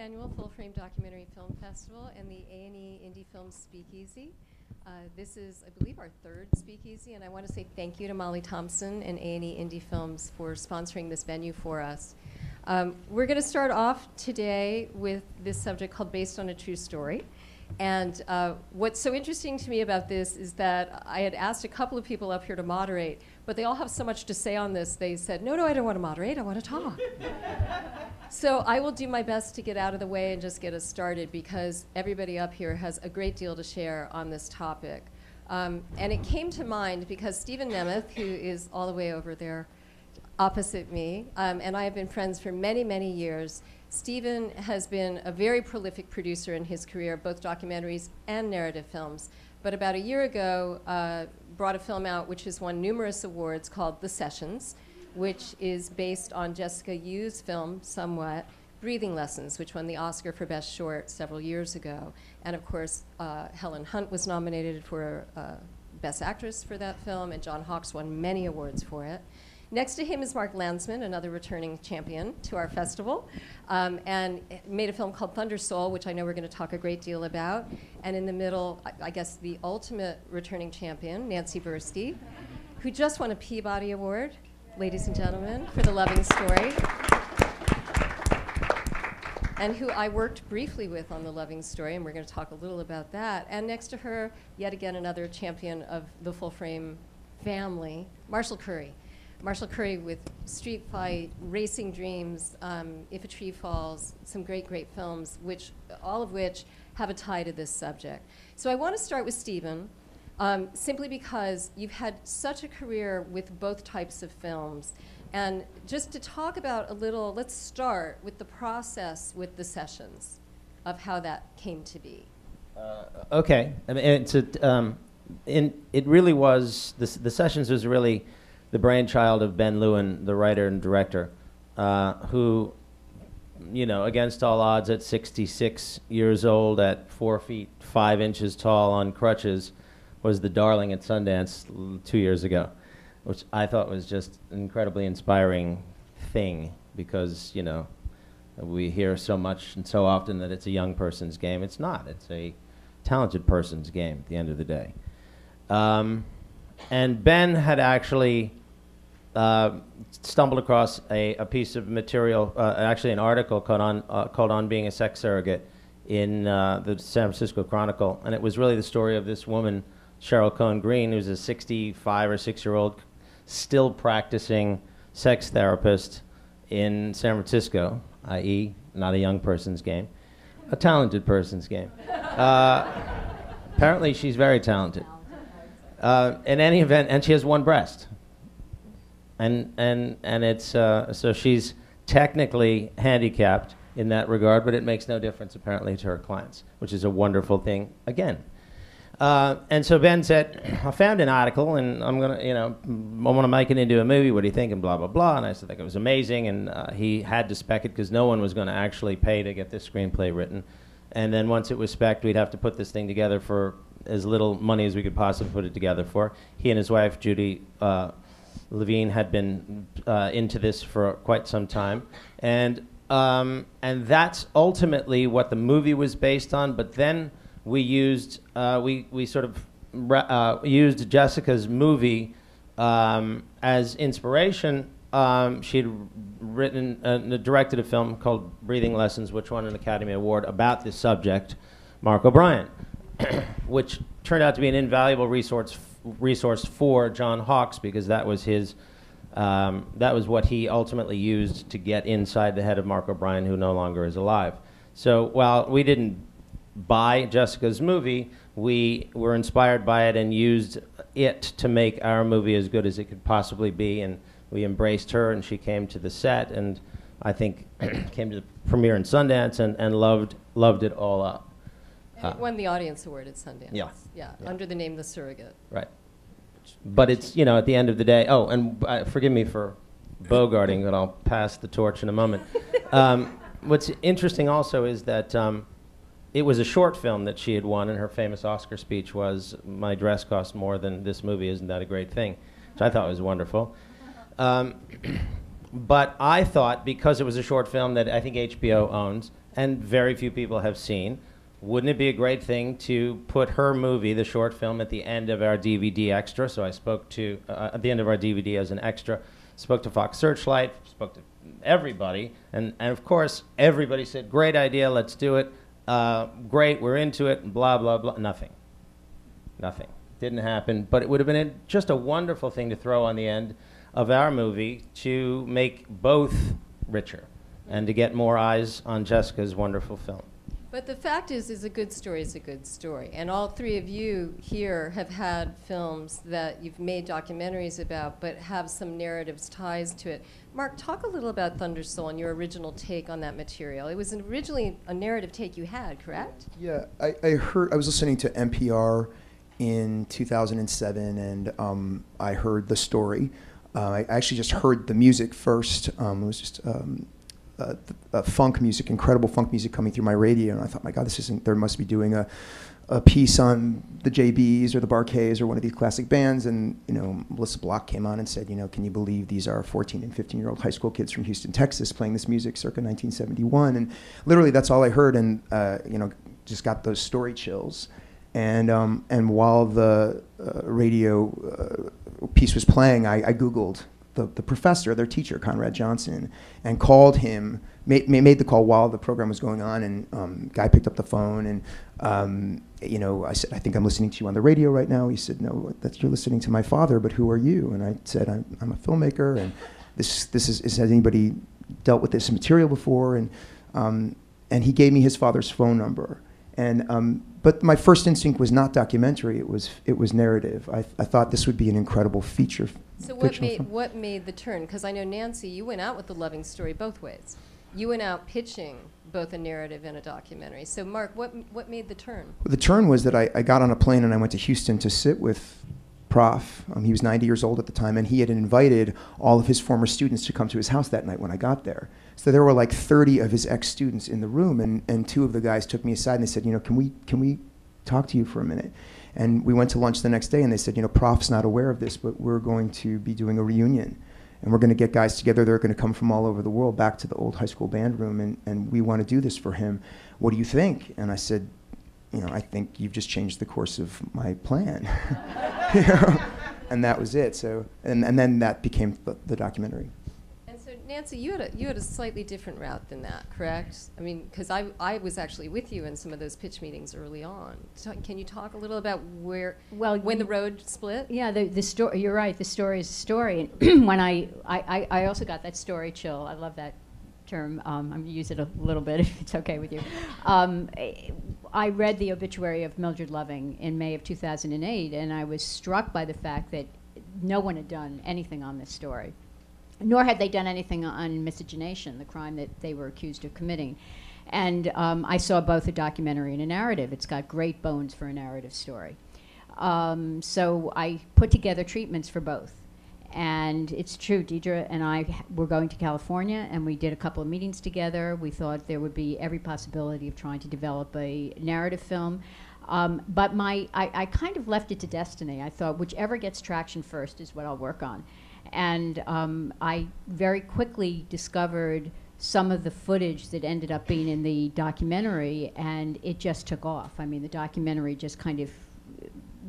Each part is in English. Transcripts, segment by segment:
annual Full Frame Documentary Film Festival and the A&E IndieFilms Speakeasy. This is, I believe, our third Speakeasy, and I want to say thank you to Molly Thompson and A&E IndieFilms for sponsoring this venue for us. We're going to start off today with this subject called Based on a True Story. And what's so interesting to me about this is that I had asked a couple of people up here to moderate, but they all have so much to say on this, they said, no, I don't want to moderate, I want to talk. So I will do my best to get out of the way and just get us started, because everybody up here has a great deal to share on this topic. And it came to mind because Stephen Nemeth, who is all the way over there opposite me, and I have been friends for many, many years. Stephen has been a very prolific producer in his career, both documentaries and narrative films. But about a year ago, brought a film out which has won numerous awards called The Sessions, which is based on Jessica Yu's film, somewhat, Breathing Lessons, which won the Oscar for Best Short several years ago. And of course, Helen Hunt was nominated for Best Actress for that film, and John Hawkes won many awards for it. Next to him is Mark Landsman, another returning champion to our festival, and made a film called Thunder Soul, which I know we're going to talk a great deal about. And in the middle, I guess the ultimate returning champion, Nancy Buirski, who just won a Peabody Award, ladies and gentlemen, for The Loving Story, and who I worked briefly with on The Loving Story, and we're going to talk a little about that. And next to her, yet again, another champion of the full frame family, Marshall Curry. Marshall Curry with Street Fight, Racing Dreams, If a Tree Falls, some great, great films, all of which have a tie to this subject. So I want to start with Stephen, simply because you've had such a career with both types of films. And just to talk about a little, let's start with the process with The Sessions, of how that came to be. Okay. I mean, it really was, The Sessions was really the brainchild of Ben Lewin, the writer and director, who, you know, against all odds, at 66 years old, at 4 feet 5 inches tall on crutches, was the darling at Sundance 2 years ago, which I thought was just an incredibly inspiring thing, because, you know, we hear so much and so often that it's a young person's game. It's not. It's a talented person's game at the end of the day. And Ben had actually stumbled across a piece of material, actually an article called On Being a Sex Surrogate in the San Francisco Chronicle. And it was really the story of this woman, Cheryl Cohn Green, who's a 65 or 6-year-old still practicing sex therapist in San Francisco, i.e. not a young person's game, a talented person's game. Apparently she's very talented. In any event, and she has one breast, and it's so she's technically handicapped in that regard, but it makes no difference apparently to her clients, which is a wonderful thing again. And so Ben said, I found an article, and I'm gonna, you know, I want to make it into a movie. What do you think? And blah blah blah. And I said, I think it was amazing, and he had to spec it because no one was going to actually pay to get this screenplay written. And then once it was spec'd, we'd have to put this thing together for as little money as we could possibly put it together for. He and his wife, Judy Levine, had been into this for quite some time. And that's ultimately what the movie was based on. But then we used, we sort of used Jessica's movie as inspiration. She'd written and directed a film called Breathing Lessons, which won an Academy Award, about this subject, Mark O'Brien, which turned out to be an invaluable resource for John Hawkes, because that was his, that was what he ultimately used to get inside the head of Mark O'Brien, who no longer is alive. So while we didn't buy Jessica's movie, we were inspired by it and used it to make our movie as good as it could possibly be. And we embraced her, and she came to the set, and I think came to the premiere in Sundance, and loved it all up. And it won the Audience Award at Sundance. Yeah. Yeah, under the name The Surrogate. Right. But it's, you know, at the end of the day, oh, and forgive me for bogarting, but I'll pass the torch in a moment. What's interesting also is that it was a short film that she had won, and her famous Oscar speech was, "My dress cost more than this movie, isn't that a great thing?" Which I thought was wonderful. But I thought, because it was a short film that I think HBO owns and very few people have seen, wouldn't it be a great thing to put her movie, the short film, at the end of our DVD extra? So I spoke to, at the end of our DVD as an extra, spoke to Fox Searchlight, spoke to everybody, and of course, everybody said, great idea, let's do it, great, we're into it, blah, blah, blah. Nothing. Didn't happen, but it would have been just a wonderful thing to throw on the end of our movie to make both richer and to get more eyes on Jessica's wonderful film. But the fact is a good story is a good story. And all three of you here have had films that you've made documentaries about, but have some narratives ties to it. Mark, talk a little about Thunder Soul and your original take on that material. It was originally a narrative take you had, correct? Yeah, I was listening to NPR in 2007, and I heard the story. I actually just heard the music first. It was just funk music, incredible funk music coming through my radio, and I thought, my God, this isn't. There must be doing a piece on the JBs or the Barkays or one of these classic bands. And Melissa Block came on and said, can you believe these are 14 and 15-year-old high school kids from Houston, Texas, playing this music circa 1971? And literally, that's all I heard, and just got those story chills. And while the radio piece was playing, I Googled the professor, their teacher, Conrad Johnson, and called him, made the call while the program was going on, and guy picked up the phone, and I said, I think I'm listening to you on the radio right now. He said, no, you're listening to my father, but who are you? And I said, I'm a filmmaker, and this has anybody dealt with this material before? And he gave me his father's phone number. And but my first instinct was not documentary. It was narrative. I thought this would be an incredible feature. So what made the turn? Because I know, Nancy, you went out with the Loving Story both ways. You went out pitching both a narrative and a documentary. So Mark, what made the turn? Well, the turn was that I got on a plane and I went to Houston to sit with Prof. He was 90 years old at the time, and he had invited all of his former students to come to his house that night when I got there. So there were like 30 of his ex-students in the room, and two of the guys took me aside and they said, can we talk to you for a minute? And we went to lunch the next day, and they said, Prof's not aware of this, but we're going to be doing a reunion. And we're going to get guys together. They're going to come from all over the world back to the old high school band room, and we want to do this for him. What do you think? And I said, I think you've just changed the course of my plan. And that was it. So, and then that became the documentary. And so, Nancy, you had a slightly different route than that, correct? I mean, because I was actually with you in some of those pitch meetings early on. So can you talk a little about when the road split? Yeah, the story. You're right. The story is a story. And when I also got that story chill. I love that term. I'm going to use it a little bit if it's okay with you. I read the obituary of Mildred Loving in May of 2008, and I was struck by the fact that no one had done anything on this story, nor had they done anything on miscegenation, the crime that they were accused of committing. And I saw both a documentary and a narrative. It's got great bones for a narrative story. So I put together treatments for both. And it's true, Deirdre and I were going to California, and we did a couple of meetings together. We thought there would be every possibility of trying to develop a narrative film. But I kind of left it to destiny. I thought whichever gets traction first is what I'll work on. And I very quickly discovered some of the footage that ended up being in the documentary, and it just took off. I mean, the documentary just kind of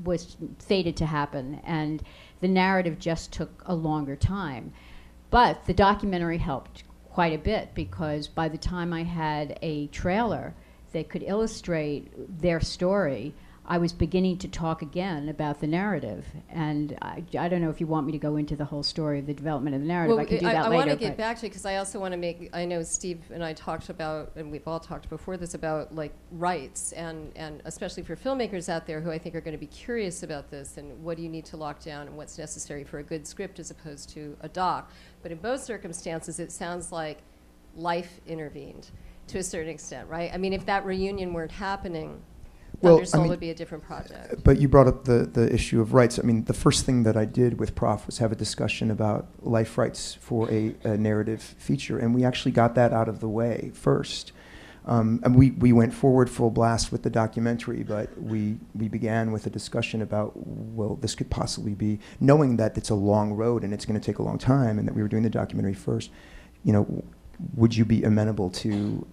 was fated to happen, and the narrative just took a longer time. But the documentary helped quite a bit, because by the time I had a trailer that could illustrate their story, I was beginning to talk again about the narrative. And I don't know if you want me to go into the whole story of the development of the narrative. Well, I can do that later. I want to get back to it, because I also want to make, I know Steve and I talked about, and we've all talked before this, about like rights, and especially for filmmakers out there who I think are going to be curious about this, and what do you need to lock down, and what's necessary for a good script as opposed to a doc. But in both circumstances, it sounds like life intervened to a certain extent, right? I mean, if that reunion weren't happening, Thunder Soul would be a different project. But you brought up the issue of rights. I mean, the first thing that I did with Prof was have a discussion about life rights for a narrative feature, and we actually got that out of the way first. And we went forward full blast with the documentary, but we began with a discussion about, well, this could possibly be, knowing that it's a long road and it's going to take a long time, and that we were doing the documentary first, you know, would you be amenable to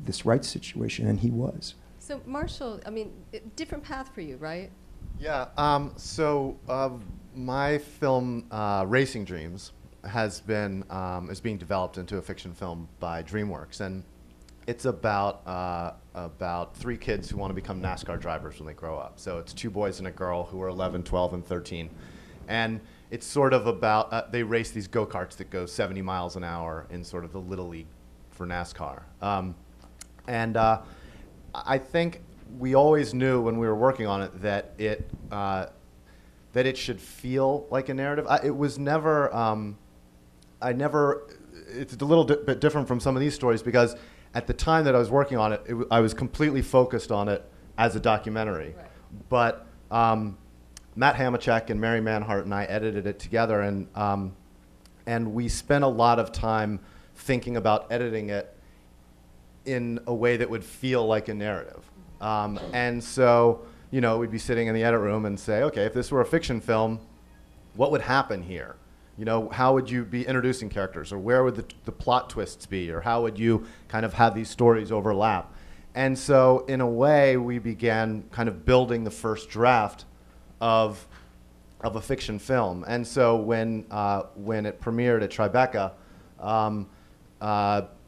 this rights situation? And he was. So Marshall, I mean, different path for you, right? Yeah, my film, Racing Dreams, is being developed into a fiction film by DreamWorks, and it's about 3 kids who want to become NASCAR drivers when they grow up. So it's 2 boys and a girl who are 11, 12, and 13. And it's sort of about, they race these go-karts that go 70 miles an hour in sort of the Little League for NASCAR. I think we always knew when we were working on it that it should feel like a narrative. It was never, it's a little bit different from some of these stories, because at the time that I was working on it, I was completely focused on it as a documentary. Right. But Matt Hamachek and Mary Manhart and I edited it together, and we spent a lot of time thinking about editing it in a way that would feel like a narrative. And so, you know, we'd be sitting in the edit room and say, okay, if this were a fiction film, what would happen here? You know, how would you be introducing characters, or where would the plot twists be, or how would you kind of have these stories overlap? And so, in a way, we began kind of building the first draft of a fiction film. And so when it premiered at Tribeca,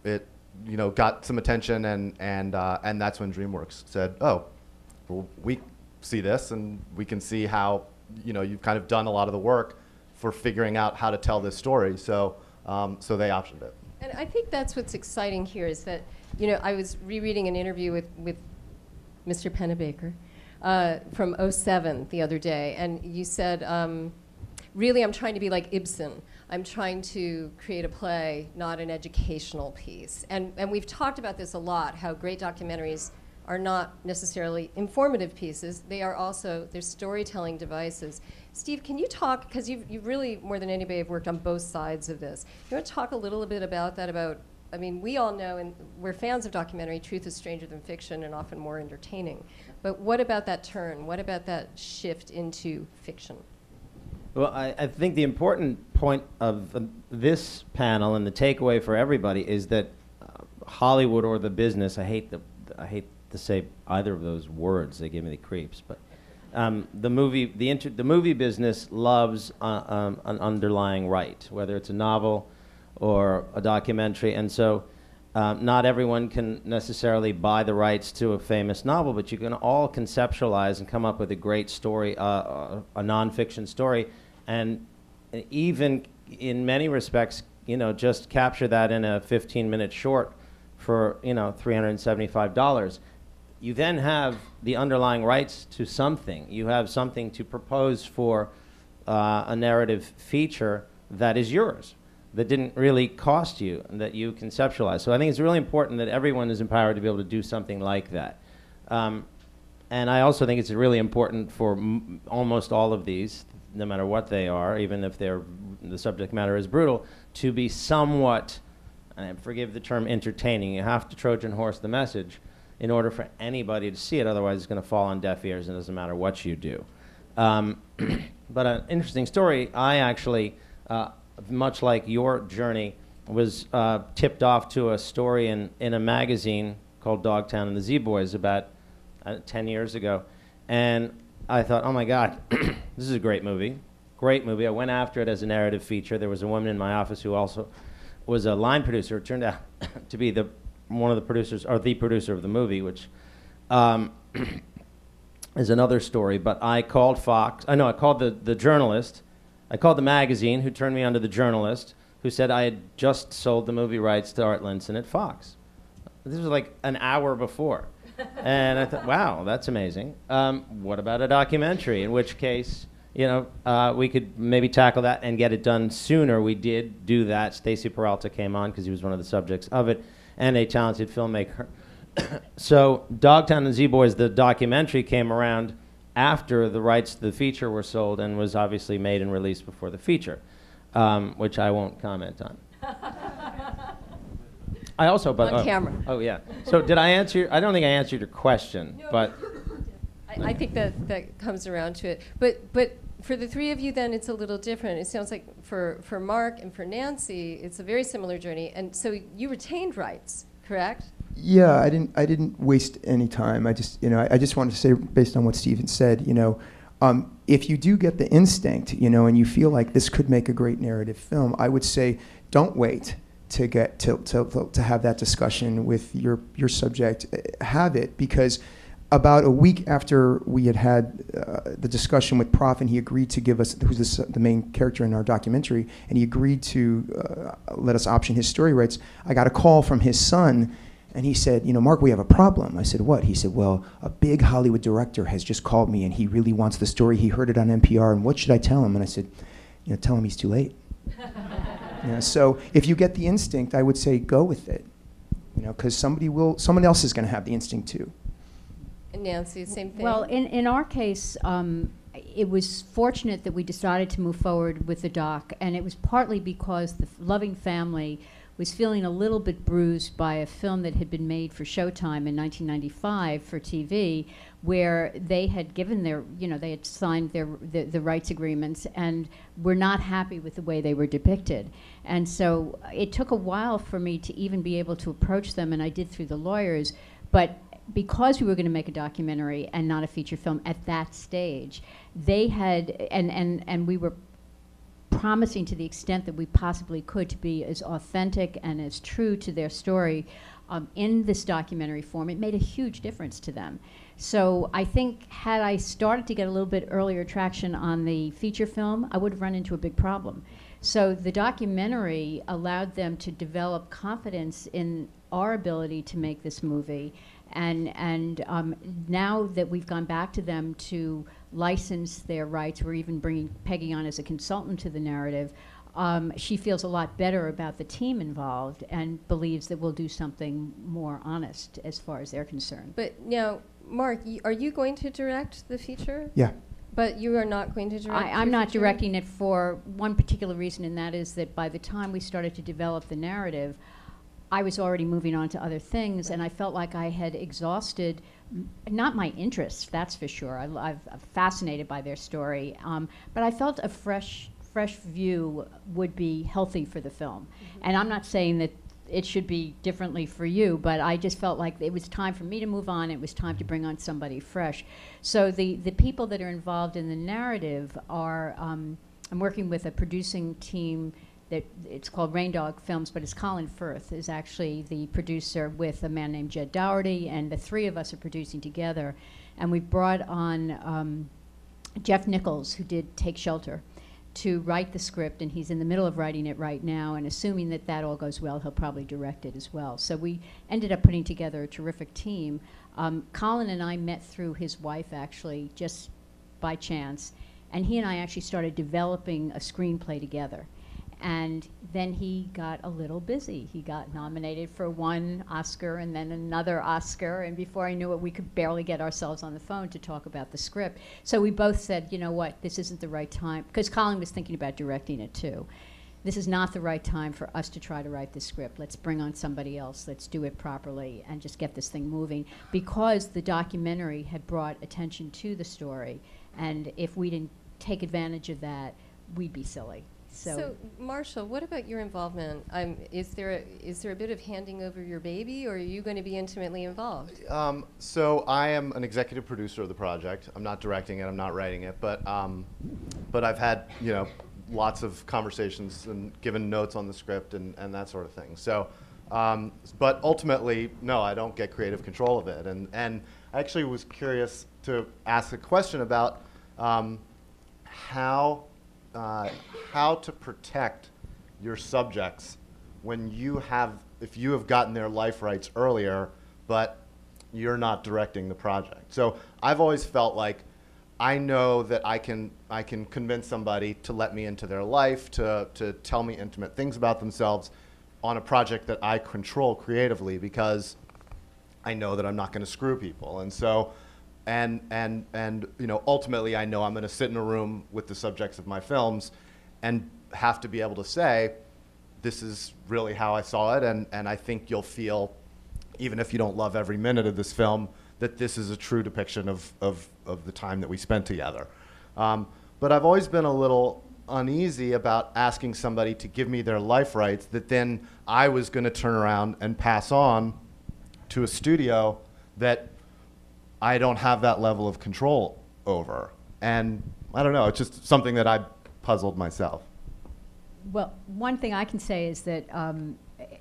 it, you know, got some attention, and that's when DreamWorks said, oh, well, we see this, and we can see how, you know, you've kind of done a lot of the work for figuring out how to tell this story. So so they optioned it. And I think that's what's exciting here is that, you know, I was rereading an interview with Mr. Pennebaker from '07 the other day, and you said, really, I'm trying to be like Ibsen. I'm trying to create a play, not an educational piece. And we've talked about this a lot, how great documentaries are not necessarily informative pieces. They are also, they're storytelling devices. Steve, can you talk, because you've really, more than anybody, have worked on both sides of this. You want to talk a little bit about that, I mean, we all know, and we're fans of documentary, truth is stranger than fiction and often more entertaining. But what about that turn? What about that shift into fiction? Well, I think the important point of this panel and the takeaway for everybody is that Hollywood, or the business, I hate to say either of those words, they give me the creeps, but the movie business loves an underlying right, whether it's a novel or a documentary, and so not everyone can necessarily buy the rights to a famous novel, but you can all conceptualize and come up with a great story, a nonfiction story, and even in many respects, you know, just capture that in a 15-minute short for, you know, $375. You then have the underlying rights to something. You have something to propose for a narrative feature that is yours, that didn't really cost you, and that you conceptualize. So I think it's really important that everyone is empowered to be able to do something like that. And I also think it's really important for almost all of these, no matter what they are, even if the subject matter is brutal, to be somewhat, and forgive the term entertaining, you have to Trojan horse the message in order for anybody to see it, otherwise it's going to fall on deaf ears and it doesn't matter what you do. But an interesting story, I actually, much like your journey, was tipped off to a story in a magazine called Dogtown and the Z-Boys about 10 years ago. And I thought, oh my God, this is a great movie. Great movie. I went after it as a narrative feature. There was a woman in my office who also was a line producer. It turned out to be one of the producers, or the producer of the movie, which is another story. But I called Fox. I called the journalist. I called the magazine, who turned me on to the journalist, who said I had just sold the movie rights to Art Linson at Fox. This was like an hour before. And I thought, wow, that's amazing. What about a documentary? In which case, you know, we could maybe tackle that and get it done sooner. We did do that. Stacy Peralta came on because he was one of the subjects of it, and a talented filmmaker. So Dogtown and Z-Boys, the documentary, came around after the rights to the feature were sold and was obviously made and released before the feature, which I won't comment on. I also, but On camera. Oh yeah. So did I answer? I don't think I answered your question, but I think that comes around to it. But for the three of you, then it's a little different. It sounds like for Mark and for Nancy, it's a very similar journey. And so you retained rights, correct? Yeah, I didn't waste any time. I just, I just wanted to say, based on what Stephen said, if you do get the instinct, and you feel like this could make a great narrative film, I would say don't wait to get to have that discussion with your subject. Have it, because about a week after we had the discussion with Prof, and he agreed to give us, who's the main character in our documentary, and he agreed to let us option his story rights, I got a call from his son. And he said, Mark, we have a problem. I said, what? He said, well, a big Hollywood director has just called me, and he really wants the story. He heard it on NPR, and what should I tell him? And I said, tell him he's too late. So if you get the instinct, I would say go with it, because someone else is going to have the instinct too. And Nancy, same thing? Well, in our case, it was fortunate that we decided to move forward with the doc, and it was partly because the loving family was feeling a little bit bruised by a film that had been made for Showtime in 1995 for TV, where they had given their, they had signed the rights agreements and were not happy with the way they were depicted. And so it took a while for me to even be able to approach them, and I did through the lawyers. But because we were going to make a documentary and not a feature film at that stage, they had, and we were promising to the extent that we possibly could to be as authentic and as true to their story in this documentary form. It made a huge difference to them. So I think had I started to get a little bit earlier traction on the feature film, I would have run into a big problem. So the documentary allowed them to develop confidence in our ability to make this movie. And now that we've gone back to them to license their rights, we're even bringing Peggy on as a consultant to the narrative, she feels a lot better about the team involved and believes that we'll do something more honest as far as they're concerned. But now, Mark, are you going to direct the feature? Yeah. But you are not going to direct I'm not feature? directing it for one particular reason, and that is that by the time we started to develop the narrative, I was already moving on to other things, and I felt like I had exhausted, not my interests, that's for sure. I'm fascinated by their story, but I felt a fresh view would be healthy for the film. Mm-hmm. And I'm not saying that it should be differently for you, but I just felt like it was time for me to move on. It was time to bring on somebody fresh. So the people that are involved in the narrative are, I'm working with a producing team that it's called Rain Dog Films, but it's Colin Firth is actually the producer with a man named Jed Dougherty, and the three of us are producing together. And we brought on Jeff Nichols, who did Take Shelter, to write the script, and he's in the middle of writing it right now, and assuming that that all goes well, he'll probably direct it as well. So we ended up putting together a terrific team. Colin and I met through his wife, actually, just by chance, and he and I actually started developing a screenplay together. And then he got a little busy. He got nominated for one Oscar and then another Oscar, and before I knew it, we could barely get ourselves on the phone to talk about the script. So we both said, you know what, this isn't the right time, because Colin was thinking about directing it too. This is not the right time for us to try to write the script. Let's bring on somebody else. Let's do it properly and just get this thing moving, because the documentary had brought attention to the story, and if we didn't take advantage of that, we'd be silly. So Marshall, what about your involvement? Is there a bit of handing over your baby, or are you going to be intimately involved? So I am an executive producer of the project. I'm not directing it. I'm not writing it. But I've had lots of conversations and given notes on the script and that sort of thing. So, but ultimately, no, I don't get creative control of it. And I actually was curious to ask a question about how to protect your subjects when if you have gotten their life rights earlier, but you're not directing the project. So I've always felt like I know that I can convince somebody to let me into their life, to tell me intimate things about themselves on a project that I control creatively, because I know that I'm not going to screw people. And so ultimately I know I'm going to sit in a room with the subjects of my films and have to be able to say, this is really how I saw it, and I think you'll feel, even if you don't love every minute of this film, that this is a true depiction of the time that we spent together. But I've always been a little uneasy about asking somebody to give me their life rights that then I was going to turn around and pass on to a studio that I don't have that level of control over. And I don't know, it's just something that I puzzled myself. Well, one thing I can say is that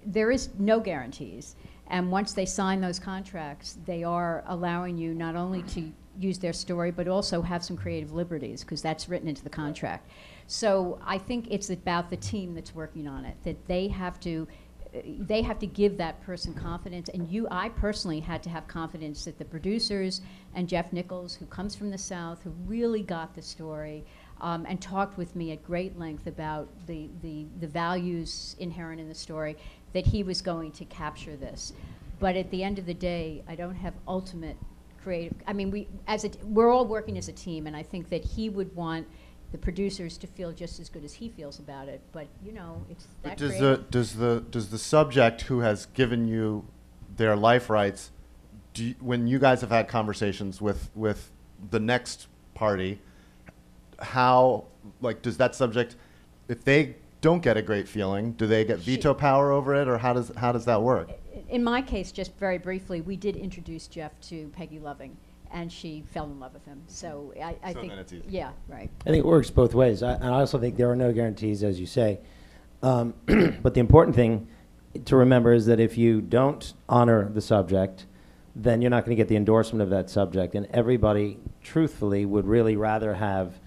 there is no guarantees. And once they sign those contracts, they are allowing you not only to use their story, but also have some creative liberties, because that's written into the contract. So I think it's about the team that's working on it, that they have to give that person confidence. And I personally had to have confidence that the producers and Jeff Nichols, who comes from the South, who really got the story, and talked with me at great length about the values inherent in the story, that he was going to capture this. But at the end of the day, I don't have ultimate creative, I mean, we're all working as a team, and I think that he would want the producers to feel just as good as he feels about it. But you know, it's that But does the subject who has given you their life rights, when you guys have had conversations with the next party, how, like, does that subject, if they don't get a great feeling, do they get veto power over it, or how does that work? In my case, just very briefly, we did introduce Jeff to Peggy Loving, and she fell in love with him. So I think, then it's easy. yeah, right. I think it works both ways. And I also think there are no guarantees, as you say. But the important thing to remember is that if you don't honor the subject, then you're not going to get the endorsement of that subject. And everybody, truthfully, would really rather have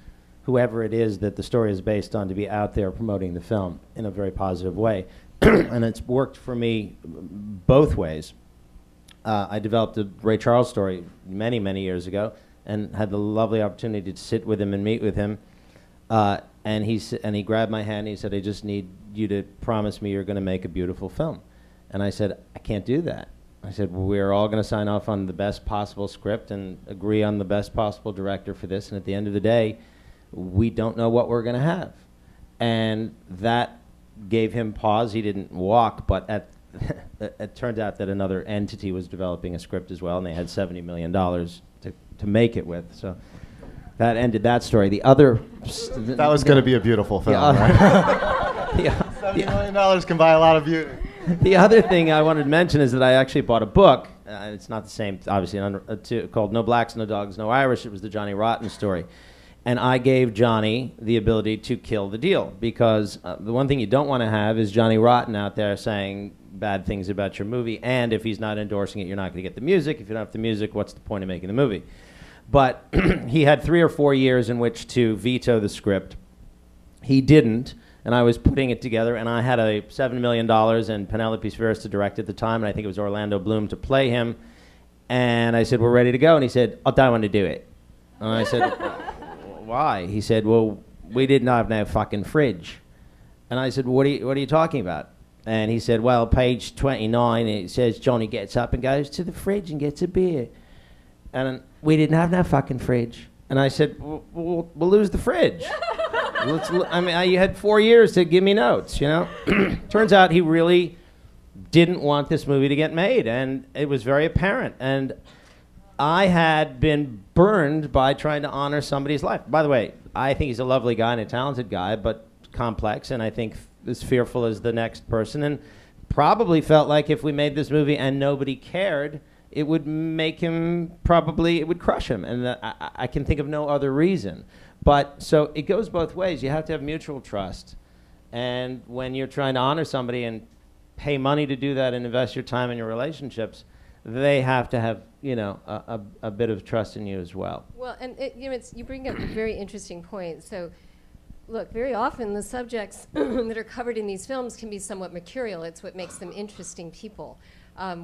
whoever it is that the story is based on to be out there promoting the film in a very positive way. And it's worked for me both ways. I developed a Ray Charles story many, many years ago, and had the lovely opportunity to sit with him and meet with him. And he grabbed my hand and he said, "I just need you to promise me you're going to make a beautiful film." And I said, "I can't do that." I said, "Well, we're all going to sign off on the best possible script and agree on the best possible director for this. And at the end of the day, we don't know what we're going to have." And that gave him pause. He didn't walk, but it turned out that another entity was developing a script as well, and they had $70 million to make it with. So that ended that story. The other... That was going to be a beautiful film, right? $70 million can buy a lot of beauty. The other thing I wanted to mention is that I actually bought a book. It's not the same, obviously, called No Blacks, No Dogs, No Irish. It was the Johnny Rotten story. And I gave Johnny the ability to kill the deal, because the one thing you don't want to have is Johnny Rotten out there saying bad things about your movie, and if he's not endorsing it, you're not going to get the music. If you don't have the music, what's the point of making the movie? But he had 3 or 4 years in which to veto the script. He didn't, and I was putting it together, and I had a $7 million and Penelope Spheris to direct at the time, and I think it was Orlando Bloom to play him. And I said, "We're ready to go." And he said, "I don't want to do it." And I said, "Why?" He said, "Well, we didn't have no fucking fridge." And I said, what are you talking about?" And he said, "Well, page 29, it says Johnny gets up and goes to the fridge and gets a beer. And we didn't have no fucking fridge." And I said, we'll lose the fridge. I mean, you had 4 years to give me notes, you know? Turns out he really didn't want this movie to get made, and it was very apparent. And I had been burned by trying to honor somebody's life. By the way, I think he's a lovely guy and a talented guy, but complex, and I think as fearful as the next person, and probably felt like if we made this movie and nobody cared, it would make him, it would crush him, and I can think of no other reason. But so it goes both ways. You have to have mutual trust, and when you're trying to honor somebody and pay money to do that and invest your time in your relationships, they have to have, you know, a bit of trust in you as well. Well, and you bring up a very interesting point. So, look, very often the subjects that are covered in these films can be somewhat mercurial. It's what makes them interesting people,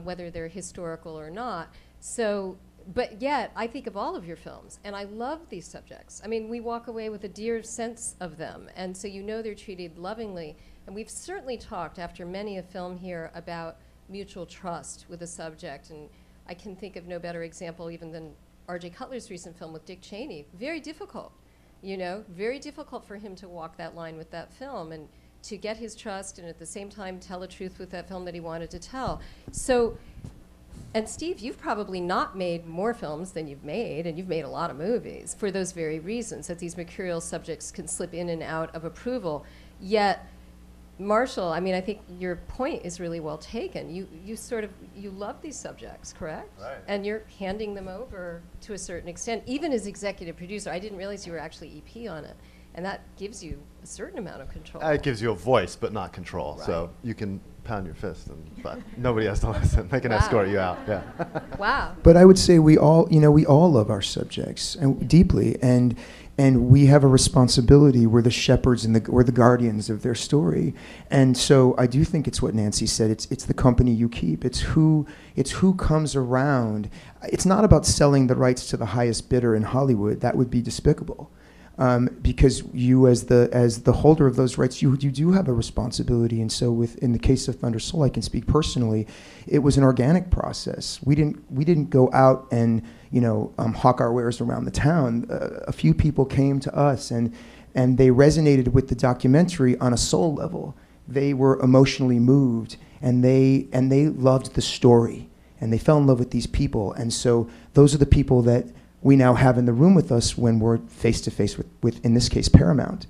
whether they're historical or not. So, but yet, I think of all of your films, and I love these subjects. I mean, we walk away with a dear sense of them, and so you know they're treated lovingly. And we've certainly talked after many a film here about mutual trust with a subject, and I can think of no better example even than R.J. Cutler's recent film with Dick Cheney. Very difficult, you know, very difficult for him to walk that line with that film, and to get his trust and at the same time tell the truth with that film that he wanted to tell. So, and Steve, you've probably not made more films than you've made, and you've made a lot of movies for those very reasons, that these mercurial subjects can slip in and out of approval. Yet, Marshall, I mean, I think your point is really well taken. You love these subjects, correct? Right. And you're handing them over to a certain extent, even as executive producer. I didn't realize you were actually EP on it. And that gives you a certain amount of control. It gives you a voice, but not control. Right. So you can pound your fist, but nobody has to listen. They can escort you out. Yeah. Wow. But I would say we all love our subjects and deeply, and we have a responsibility. We're the shepherds and we're the guardians of their story. And so I do think it's what Nancy said. It's the company you keep. It's who comes around. It's not about selling the rights to the highest bidder in Hollywood. That would be despicable. Because you, as the holder of those rights, you do have a responsibility. And so, in the case of Thunder Soul, I can speak personally. It was an organic process. We didn't go out and hawk our wares around the town. A few people came to us, and they resonated with the documentary on a soul level. They were emotionally moved, and they loved the story, and they fell in love with these people. And so, those are the people that we now have in the room with us when we're face to face with, in this case, Paramount.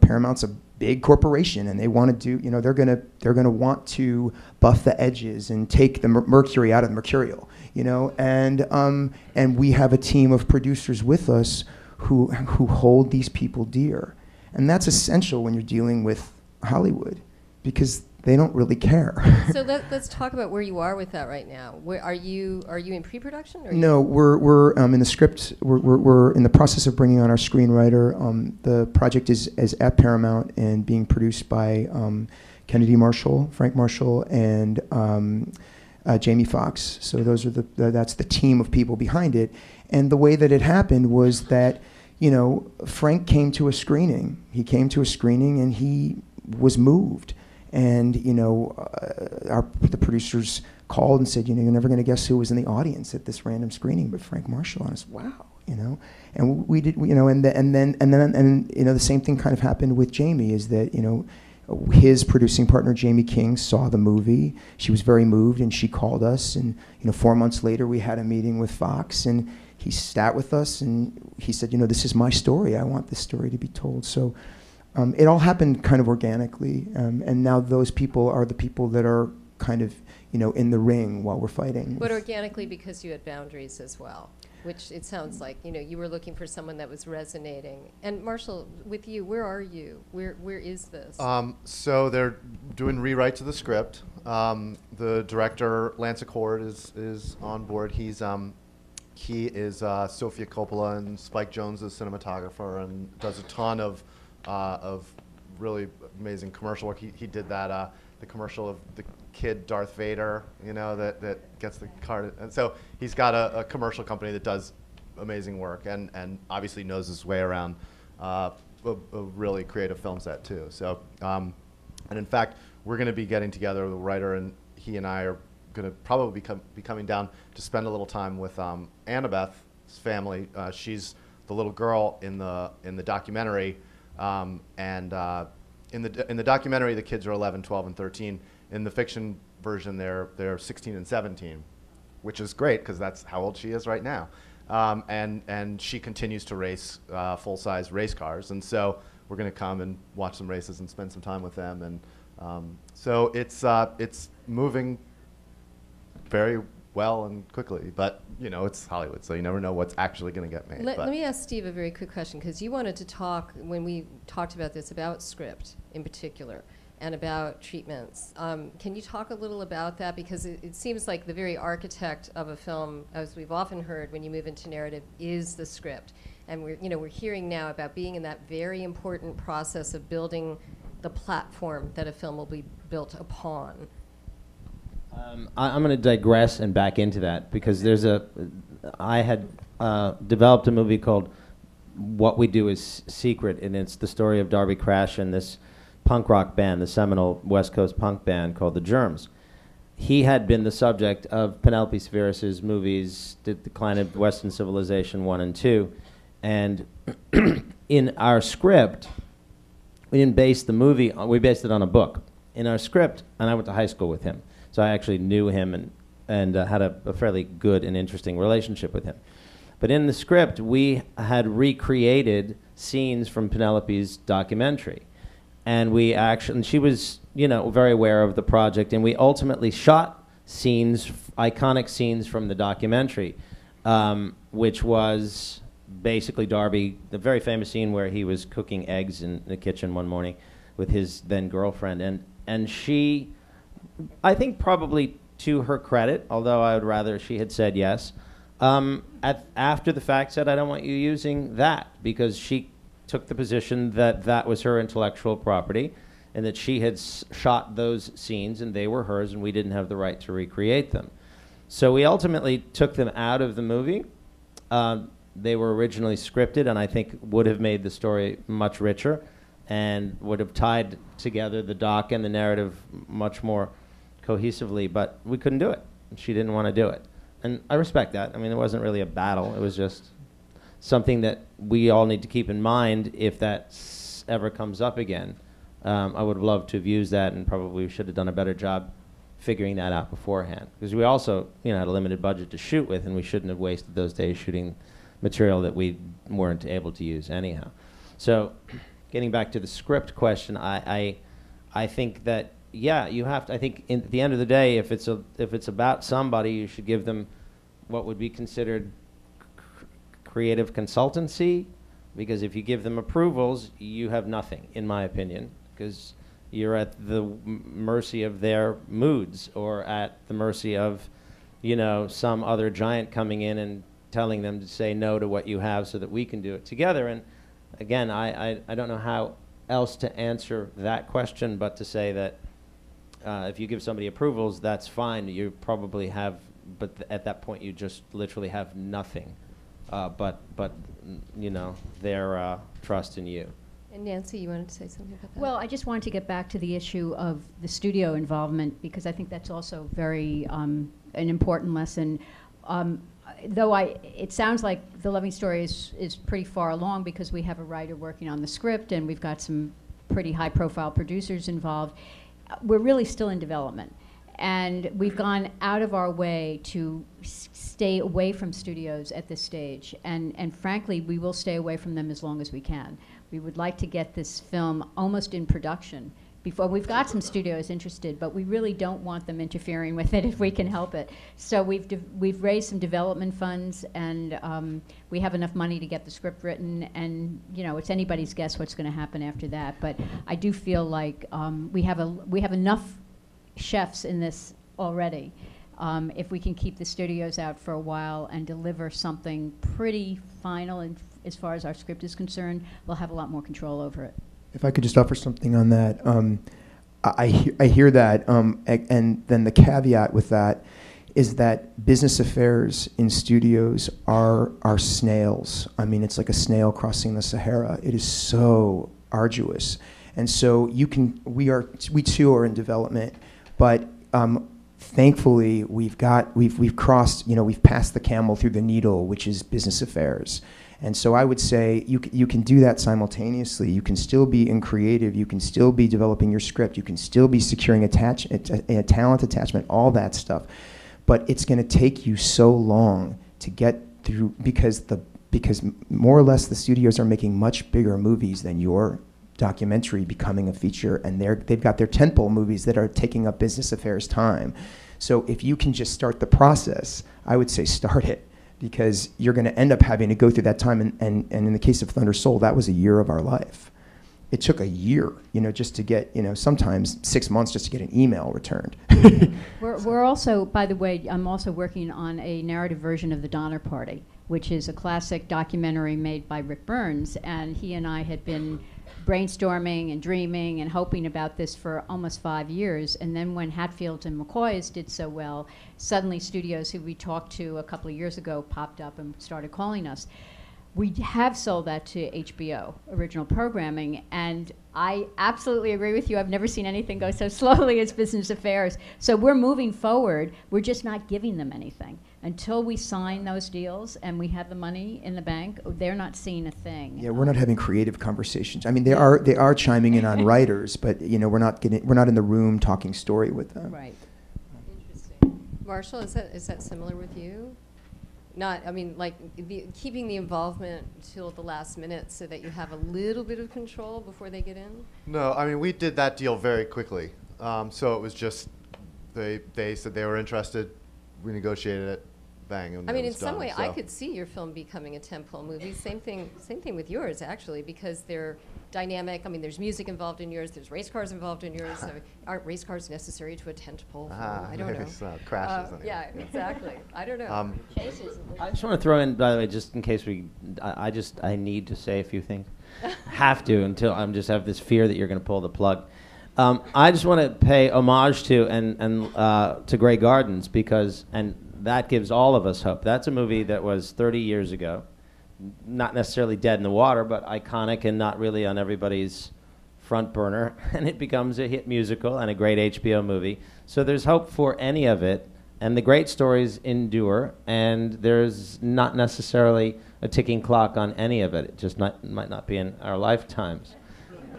Paramount's a big corporation, and they want to do, they're gonna want to buff the edges and take the mercury out of the mercurial, and we have a team of producers with us who hold these people dear, and that's essential when you're dealing with Hollywood, because they don't really care. So let's talk about where you are with that right now. Are you in pre-production? No, we're in the script. We're in the process of bringing on our screenwriter. The project is at Paramount and being produced by Kennedy Marshall, Frank Marshall, and Jamie Foxx. So that's the team of people behind it. And the way that it happened was that Frank came to a screening. He came to a screening and he was moved. And the producers called and said, you're never going to guess who was in the audience at this random screening but Frank Marshall. And I said, wow, and we did, and then the same thing kind of happened with Jamie. Is that his producing partner Jamie King saw the movie. She was very moved, and she called us. And 4 months later, we had a meeting with Fox, and he sat with us, and he said, this is my story. I want this story to be told. So. It all happened kind of organically, and now those people are the people that are kind of, in the ring while we're fighting. But organically because you had boundaries as well, which it sounds like, you were looking for someone that was resonating. And Marshall, with you, where are you? Where is this? So they're doing rewrites of the script. The director, Lance Accord, is on board. He is Sofia Coppola and Spike Jonze' cinematographer, and does a ton of really amazing commercial work. He did that the commercial of the kid Darth Vader, that gets the card. And so he's got a commercial company that does amazing work, and obviously knows his way around a really creative film set too. So and in fact, we're going to be getting together with a writer, and he and I are going to probably be coming down to spend a little time with Annabeth's family. She's the little girl in the documentary. In the documentary, the kids are 11, 12, and 13. In the fiction version, they're 16 and 17, which is great because that's how old she is right now. And she continues to race full-size race cars, and so we're going to come and watch some races and spend some time with them. And so it's moving very well and quickly, but it's Hollywood, so you never know what's actually going to get made. Let me ask Steve a very quick question, because you wanted to talk, when we talked about this, about script in particular and about treatments. Can you talk a little about that? Because it seems like the very architect of a film, as we've often heard when you move into narrative, is the script. And we're hearing now about being in that very important process of building the platform that a film will be built upon. I'm going to digress and back into that, because I had developed a movie called What We Do Is Secret, and it's the story of Darby Crash and this punk rock band, the seminal West Coast punk band called The Germs. He had been the subject of Penelope Severis's movies, The Decline of Western Civilization 1 and 2, and in our script, we didn't base the movie, we based it on a book. In our script, and I went to high school with him, so I actually knew him and had a fairly good and interesting relationship with him. But in the script, we had recreated scenes from Penelope's documentary. And she was, very aware of the project, and we ultimately shot scenes, iconic scenes from the documentary, which was basically Darby, the very famous scene where he was cooking eggs in the kitchen one morning with his then girlfriend. And she, I think probably to her credit, although I would rather she had said yes, after the fact said, I don't want you using that, because she took the position that that was her intellectual property and that she had shot those scenes and they were hers and we didn't have the right to recreate them. So we ultimately took them out of the movie. They were originally scripted and I think would have made the story much richer and would have tied together the doc and the narrative much more cohesively, but we couldn't do it. She didn't want to do it. And I respect that. I mean, it wasn't really a battle. It was just something that we all need to keep in mind if that ever comes up again. I would love to have used that, and probably we should have done a better job figuring that out beforehand. Because we also, had a limited budget to shoot with, and we shouldn't have wasted those days shooting material that we weren't able to use anyhow. So, getting back to the script question, I think that you have to. I think at the end of the day, if it's about somebody, you should give them what would be considered creative consultancy, because if you give them approvals, you have nothing, in my opinion, because you're at the mercy of their moods or at the mercy of, some other giant coming in and telling them to say no to what you have so that we can do it together. And again, I don't know how else to answer that question but to say that if you give somebody approvals, that's fine. You probably have, but at that point you just literally have nothing. But their trust in you. And Nancy, you wanted to say something about that? Well, I just wanted to get back to the issue of the studio involvement, because I think that's also very an important lesson. Though it sounds like The Loving Story is pretty far along because we have a writer working on the script and we've got some pretty high-profile producers involved. We're really still in development. And we've gone out of our way to stay away from studios at this stage. And frankly, we will stay away from them as long as we can. We would like to get this film almost in production before. We've got some studios interested, but we really don't want them interfering with it if we can help it. So we've raised some development funds, and we have enough money to get the script written. And it's anybody's guess what's going to happen after that. But I do feel like we have enough chefs in this already. If we can keep the studios out for a while and deliver something pretty final, and as far as our script is concerned, we'll have a lot more control over it. If I could just offer something on that, I hear that, and then the caveat with that is that business affairs in studios are snails. I mean, it's like a snail crossing the Sahara. It is so arduous, and so we too are in development, but thankfully we've crossed, we've passed the camel through the needle, which is business affairs. And so I would say you can do that simultaneously. You can still be in creative. You can still be developing your script. You can still be securing a talent attachment, all that stuff. But it's going to take you so long to get through because more or less the studios are making much bigger movies than your documentary becoming a feature, and they've got their tentpole movies that are taking up business affairs time. So if you can just start the process, I would say start it, because you're going to end up having to go through that time. And in the case of Thunder Soul, that was a year of our life. It took a year, just to get, sometimes 6 months just to get an email returned. We're also, by the way, I'm also working on a narrative version of The Donner Party, which is a classic documentary made by Rick Burns, and he and I had been brainstorming and dreaming and hoping about this for almost 5 years. And then when Hatfield and McCoy's did so well, suddenly studios who we talked to a couple of years ago popped up and started calling us. We have sold that to HBO, original programming, and I absolutely agree with you. I've never seen anything go so slowly as business affairs. So we're moving forward. We're just not giving them anything. Until we sign those deals and we have the money in the bank, they're not seeing a thing. Yeah, we're not having creative conversations. I mean, they are chiming in on writers, but you know, we're not in the room talking story with them. Right. Interesting. Marshall, is that similar with you? Not, I mean, like keeping the involvement till the last minute so that you have a little bit of control before they get in? No, I mean, we did that deal very quickly. So it was just, they said they were interested, we negotiated it, bang, and I mean, it in was some done, way, so. I could see your film becoming a tentpole movie. Same thing with yours, actually, because they're dynamic. I mean, there's music involved in yours. There's race cars involved in yours. So aren't race cars necessary to a tentpole film? I don't maybe know. so. Crashes. anyway. Yeah, exactly. I don't know. I just want to throw in, by the way, just in case I need to say a few things. Have to until I just have this fear that you're going to pull the plug. I just want to pay homage to to Grey Gardens because that gives all of us hope. That's a movie that was 30 years ago, not necessarily dead in the water, but iconic and not really on everybody's front burner, and it becomes a hit musical and a great HBO movie. So there's hope for any of it, and the great stories endure, and there's not necessarily a ticking clock on any of it. It just might not be in our lifetimes.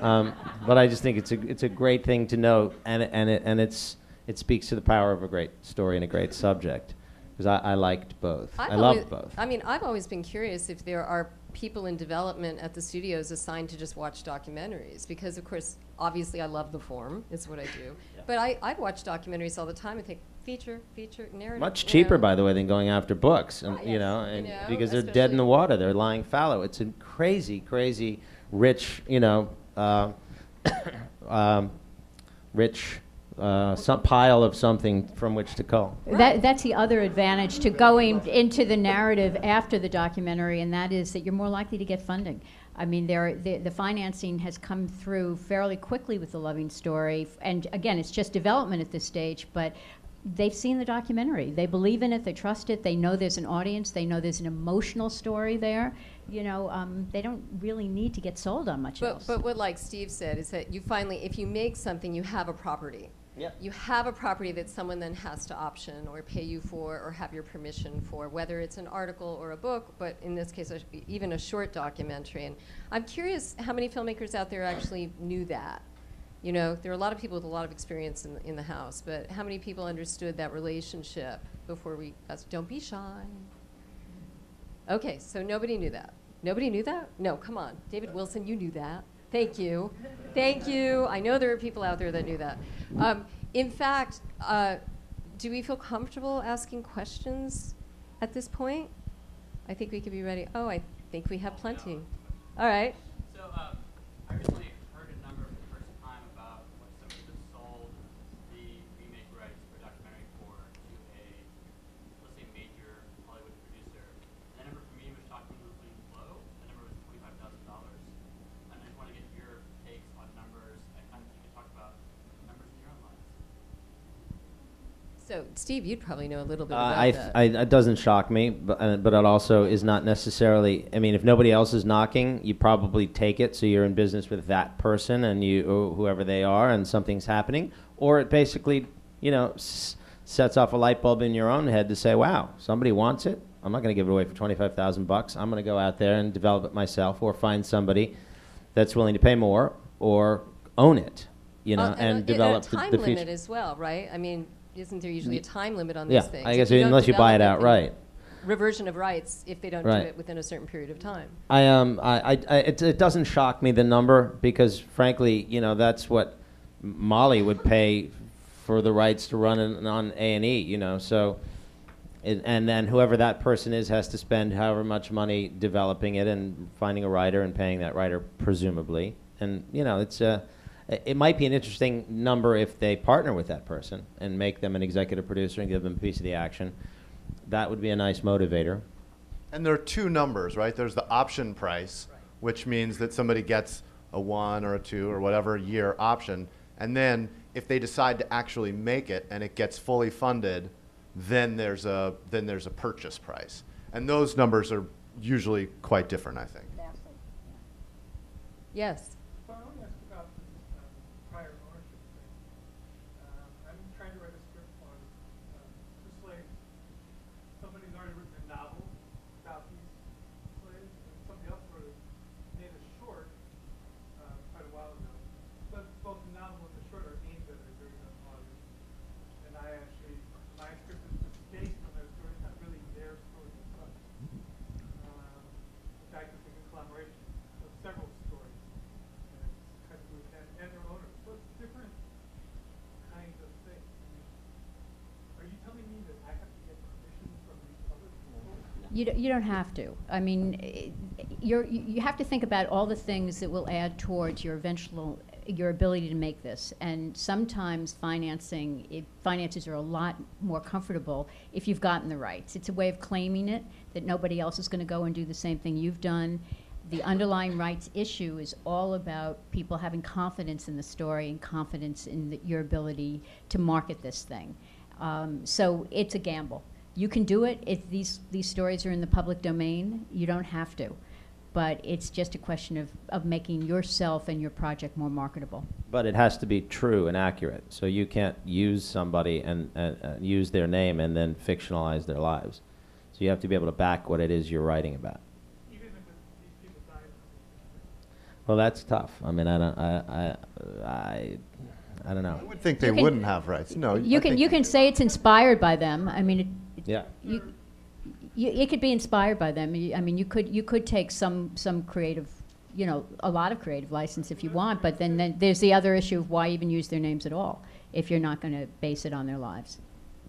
But I just think it's a great thing to know, and it speaks to the power of a great story and a great subject. Because I liked both. I loved both. I mean, I've always been curious if there are people in development at the studios assigned to just watch documentaries. Because, of course, obviously I love the form. It's what I do. Yeah. But I'd watch documentaries all the time and think, feature, narrative. Much cheaper, by the way, than going after books. And, yes. Because they're dead in the water. They're lying fallow. It's a crazy, crazy, rich, rich... some pile of something from which to cull. That's the other advantage to going into the narrative after the documentary, and that is that you're more likely to get funding. I mean, the financing has come through fairly quickly with The Loving Story, and again, it's just development at this stage, but they've seen the documentary. They believe in it, they trust it, they know there's an audience, they know there's an emotional story there. They don't really need to get sold on much else. But what, like Steve said, is that you finally, if you make something, you have a property. Yep. You have a property that someone then has to option or pay you for or have your permission for, whether it's an article or a book, but in this case, even a short documentary. And I'm curious how many filmmakers out there actually knew that. There are a lot of people with a lot of experience in the house, but how many people understood that relationship before we don't be shy. Okay, so nobody knew that. Nobody knew that? No, come on. David Wilson, you knew that. Thank you. Thank you. I know there are people out there that knew that. In fact, do we feel comfortable asking questions at this point? I think we could be ready. Oh, I think we have plenty. All right. So I recently heard a number for the first time about what somebody just sold the remake rights for a documentary to a, let's say, major Hollywood producer. And the number for me was shockingly low. The number was $25,000. And I just want to get your takes on numbers and kind of you can talk about numbers in your own lives. So, Steve, you'd probably know a little bit about that. It doesn't shock me, but it also is not necessarily. I mean, if nobody else is knocking, you probably take it. So you're in business with that person and or whoever they are, and something's happening, or it basically, sets off a light bulb in your own head to say, "Wow, somebody wants it. I'm not going to give it away for $25,000. I'm going to go out there and develop it myself, or find somebody that's willing to pay more, or own it, and develop the future." And a time limit as well, right? I mean. Isn't there usually a time limit on these things? I guess unless you buy it outright. Reversion of rights if they don't do it within a certain period of time. It doesn't shock me, the number, because frankly, that's what Molly would pay for the rights to run on A&E, so, and then whoever that person is has to spend however much money developing it and finding a writer and paying that writer, presumably. And, it might be an interesting number if they partner with that person and make them an executive producer and give them a piece of the action. That would be a nice motivator. And there are two numbers, right? There's the option price, which means that somebody gets a 1 or a 2 or whatever year option. And then if they decide to actually make it and it gets fully funded, then there's a purchase price. And those numbers are usually quite different, I think. Yes. So I want to ask about You don't have to. I mean, you have to think about all the things that will add towards your your ability to make this. And sometimes finances are a lot more comfortable if you've gotten the rights. It's a way of claiming it, that nobody else is going to go and do the same thing you've done. The underlying rights issue is all about people having confidence in the story and confidence in your ability to market this thing. So it's a gamble. You can do it if these stories are in the public domain. You don't have to. But it's just a question of making yourself and your project more marketable. But it has to be true and accurate. So you can't use somebody and use their name and then fictionalize their lives. So you have to be able to back what it is you're writing about. Even if these people die. Well, that's tough. I mean, I don't know. I would think they wouldn't have rights. No, You can say it's inspired by them. I mean, Yeah. It could be inspired by them. I mean, you could take some creative, a lot of creative license if you want, but then there's the other issue of why even use their names at all if you're not going to base it on their lives.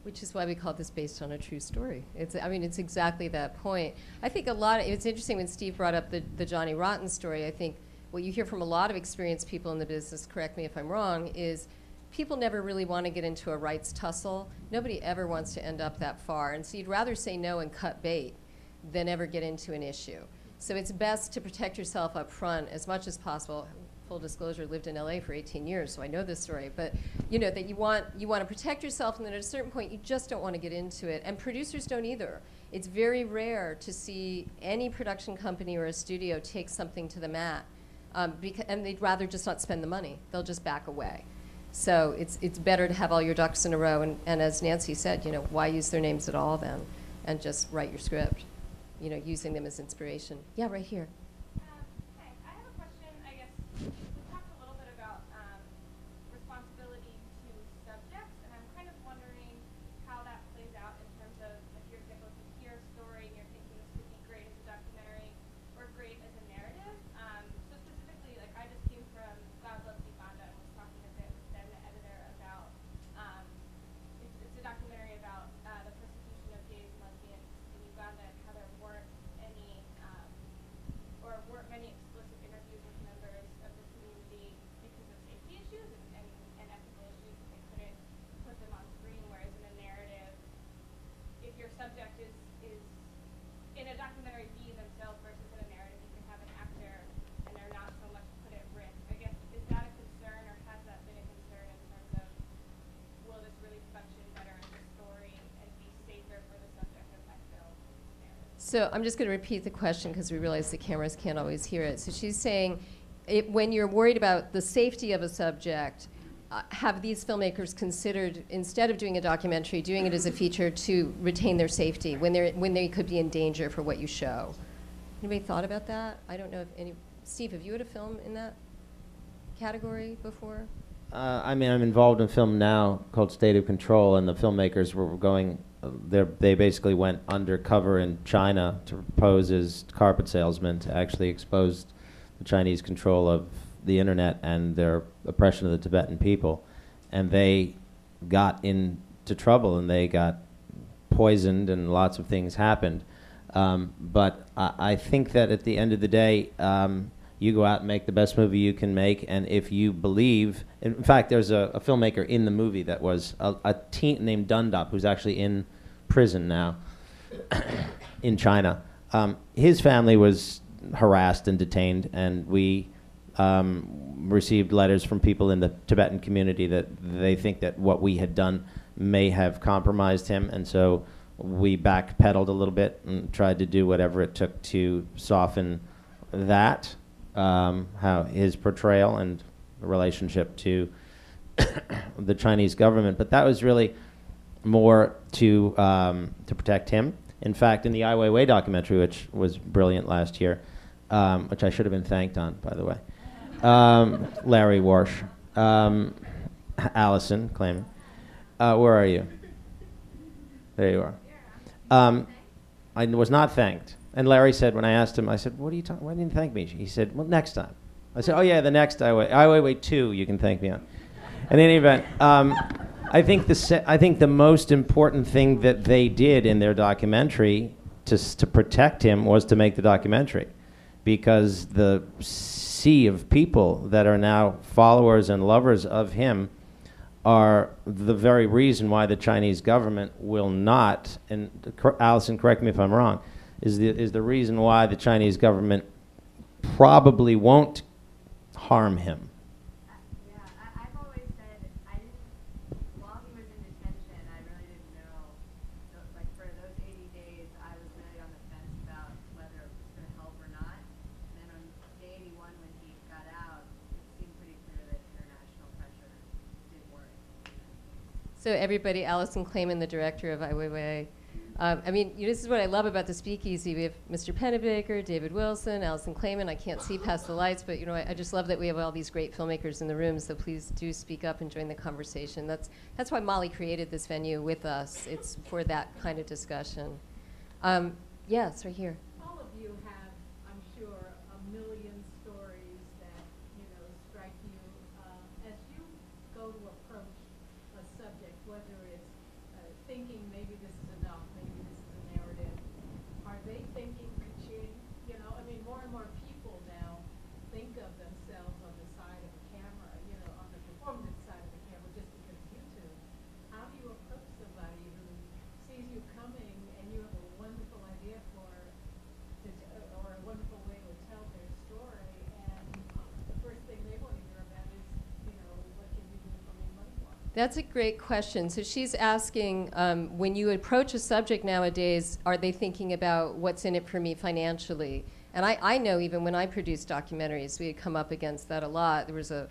Which is why we call this based on a true story. It's exactly that point. I think it's interesting when Steve brought up the Johnny Rotten story. I think what you hear from a lot of experienced people in the business, correct me if I'm wrong, is people never really want to get into a rights tussle. Nobody ever wants to end up that far. And so you'd rather say no and cut bait than ever get into an issue. So it's best to protect yourself up front as much as possible. Full disclosure, lived in LA for 18 years, so I know this story. But that you want to protect yourself, and then at a certain point, you just don't want to get into it. And producers don't either. It's very rare to see any production company or a studio take something to the mat, and they'd rather just not spend the money. They'll just back away. So it's better to have all your ducks in a row, and as Nancy said, why use their names at all then, and just write your script, using them as inspiration. Yeah, right here. Hi, I have a question. I guess we talked a little bit about responsibility to subjects, and I'm kind of wondering how that plays out in terms of, like, for example, if you hear a story and you're thinking this could be great as a documentary or great as a narrative. So specifically, like, I just came from God Loves Uganda and was talking a bit with Ben, the editor, about it's a documentary about the persecution of gays and lesbians in Uganda and how there weren't any or weren't many explicit interviews with members of the community because of safety issues and ethical issues that they couldn't put them on screen, whereas in a narrative, if your subject is in a documentary be themselves versus in a narrative, you can have an actor and they're not so much put at risk. I guess, is that a concern, or has that been a concern in terms of will this really function better as a story and be safer for the subject of my film narrative? So I'm just going to repeat the question because we realize the cameras can't always hear it. So she's saying, when you're worried about the safety of a subject, have these filmmakers considered, instead of doing a documentary, doing it as a feature to retain their safety when they could be in danger for what you show? Anybody thought about that? I don't know if Steve, have you had a film in that category before? I mean, I'm involved in a film now called State of Control, and the filmmakers were going. They basically went undercover in China to pose as carpet salesmen to actually expose the Chinese control of the internet and their oppression of the Tibetan people, and they got into trouble and they got poisoned and lots of things happened. But I think that at the end of the day, you go out and make the best movie you can make, and if you believe, in fact, there's a filmmaker in the movie that was a teen named Dundop, who's actually in prison now in China. His family was harassed and detained, and we received letters from people in the Tibetan community that they think that what we had done may have compromised him, and so we backpedaled a little bit and tried to do whatever it took to soften that, how his portrayal and the relationship to the Chinese government. But that was really more to protect him. In fact, in the Ai Weiwei documentary, which was brilliant last year, which I should have been thanked on, by the way, Larry Warsh, Allison claiming. Where are you? There you are. I was not thanked. And Larry said, when I asked him, I said, "What are you talking? Why didn't you thank me?" He said, "Well, next time." I said, "Oh yeah, the next Ai Weiwei 2, you can thank me on." In any event, I think the most important thing that they did in their documentary, to protect him was to make the documentary, because the sea of people that are now followers and lovers of him are the very reason why the Chinese government will not, and Allison, correct me if I'm wrong, is the reason why the Chinese government probably won't harm him. Yeah, I've always said, while he was in detention, I really didn't know, like for those 80 days, I was really on the fence about whether it was going to help or not. And then on day 81, when he got out, it seemed pretty clear that international pressure didn't work. So everybody, Allison Clayman, the director of Ai Weiwei. I mean, this is what I love about the Speakeasy. We have Mr. Pennebaker, David Wilson, Allison Clayman. I can't see past the lights, but I just love that we have all these great filmmakers in the room. So please do speak up and join the conversation. That's why Molly created this venue with us. It's for that kind of discussion. Yes, right here. All of you have, I'm sure, a million stories that strike you as you go to approach a subject, whether it's thinking maybe this is enough, maybe this is a narrative. Are they thinking ka-ching? I mean, more and more people now think of themselves on the side of a camera, on the performative side of the camera, just because of YouTube. How do you approach somebody who sees you coming and you have a wonderful idea or a wonderful way to tell their story, and the first thing they want to hear about is, what can you do for me money-wise? That's a great question. So she's asking, when you approach a subject nowadays, are they thinking about what's in it for me financially? And I know even when I produced documentaries, we had come up against that a lot. There was a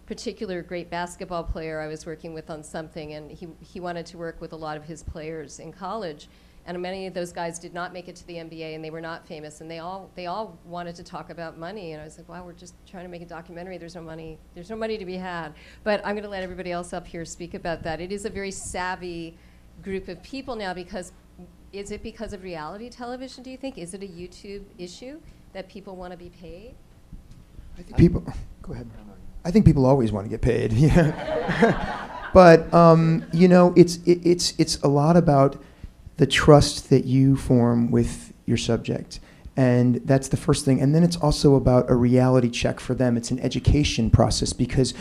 particular great basketball player I was working with on something, and he wanted to work with a lot of his players in college. And many of those guys did not make it to the NBA, and they were not famous, and they all wanted to talk about money. And I was like, wow, we're just trying to make a documentary. There's no money to be had. But I'm going to let everybody else up here speak about that. It is a very savvy group of people now, because is it because of reality television, do you think? Is it a YouTube issue that people want to be paid? I think people, go ahead. I think people always want to get paid. Yeah. But it's a lot about the trust that you form with your subject. And that's the first thing. And then it's also about a reality check for them. It's an education process, because